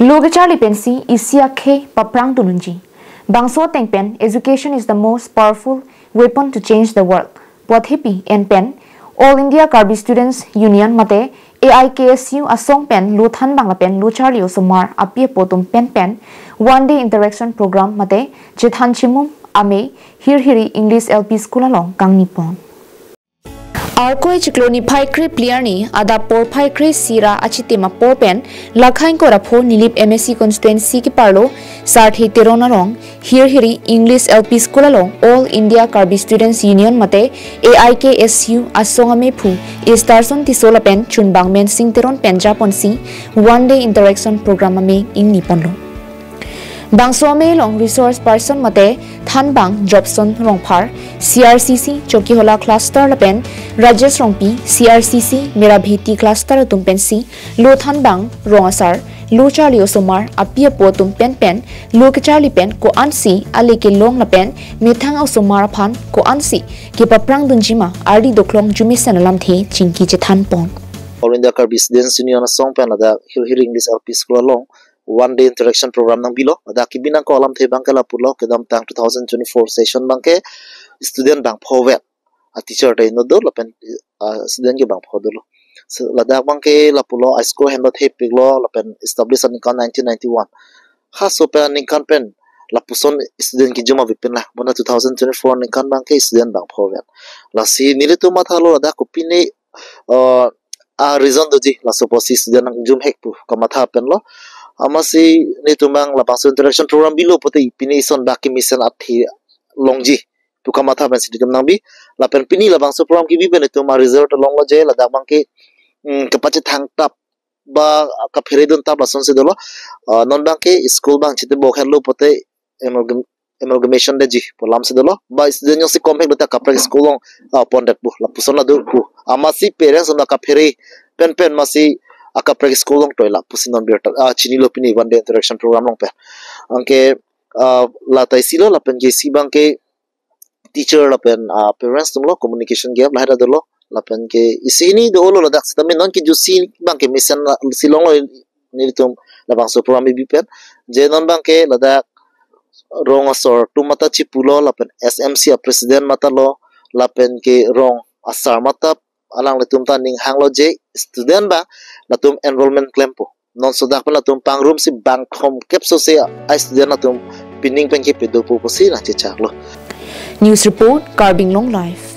Loga Charlie Pensi Isia K Paprang Tununji. Bangso Teng Pen, education is the most powerful weapon to change the world. What hippie and pen, All India Karbi Students Union Mate, AIKSU Asong Pen, Luthan Bangla Pen, Lucharli Osomar, Apie Potum Pen, One Day Interaction Program Mate, Jethan Chimum, amei, Hirhiri English L.P School along kangni pon. Arkoi chikloni phai kre player ni ada por phai kre sira achitema por pen lakhain ko rapho nilip MSc constituency ki parlo sarthi terona rong Hirhiri English L.P School along All India Karbi Students Union mate AIKSU asongame phu istarson tisola pen chunbang men sing teron penja ponsi one day interaction program ame ingni ponlo. Bangso me long resource person mate Thanbang Jobson Rongphar CRCC Chokihola cluster lapen Rajesh Rongpi CRCC Merabhiti cluster tumpensi Lo Thanbang Rongasar Lo Charlie Osomar Apia po tumpen pen Lo Charlie pen ko ansi aleke long lapen Methang Osomar phan ko ansi ki paprang dunjima ardi doklong jumisen alam the chingki jethan pon. All India Karbi Students Union song pen ada Hirhiri English L.P School along one day interaction program nang bilo ada kibina ko alam the bangke la pulo kedam tang 2024 session bangke student bang phovet a teacher dai no do lapen student ke bang phodolo lada bangke la pulo isko hendo the piglo lapen established in 1991 khaso pe ninkan pen la puson student ki joma vipen la bona 2024 ninkan bangke student bang phovet la si nilitu mathalo lada kupine a reason doji la suppose student nang jum hek pu kamatha pen lo amasi ni tumang la bangso interaction program bilo pote pini son baki mission athi longji tu kamatha ban sidikam nangbi la pen pini la bangso program ki bi ben tuma result long lo je la da bangke kapache thang tap ba ka pheredon tap la son se dolo non bangke school bang chite bo khello pote amalgamation de ji polam se dolo ba student si compact data kapra school long pondak bu la pusona do bu amasi parents na ka phere pen masi aka practice school long toila pusinon berta chini lopini one day interaction program long pe angke la tai silo la pen jc bang ke teacher la pen parents tum lo communication gap la hada dolo la pen ke isini do lo dak stamen non ke jusi bang ke mission silong lo ni tum la bang so program bi pen je non bang ke la dak rong asor tu mata chipulo la pen smc president mata lo la pen ke rong asar mata alang letum ta ning hanglo je student ba latum enrollment claim po non sodak pa latum pangroom si bank home capso se ai student latum pining pen ke pedo po si na chechak lo. News report Carbing Long Life.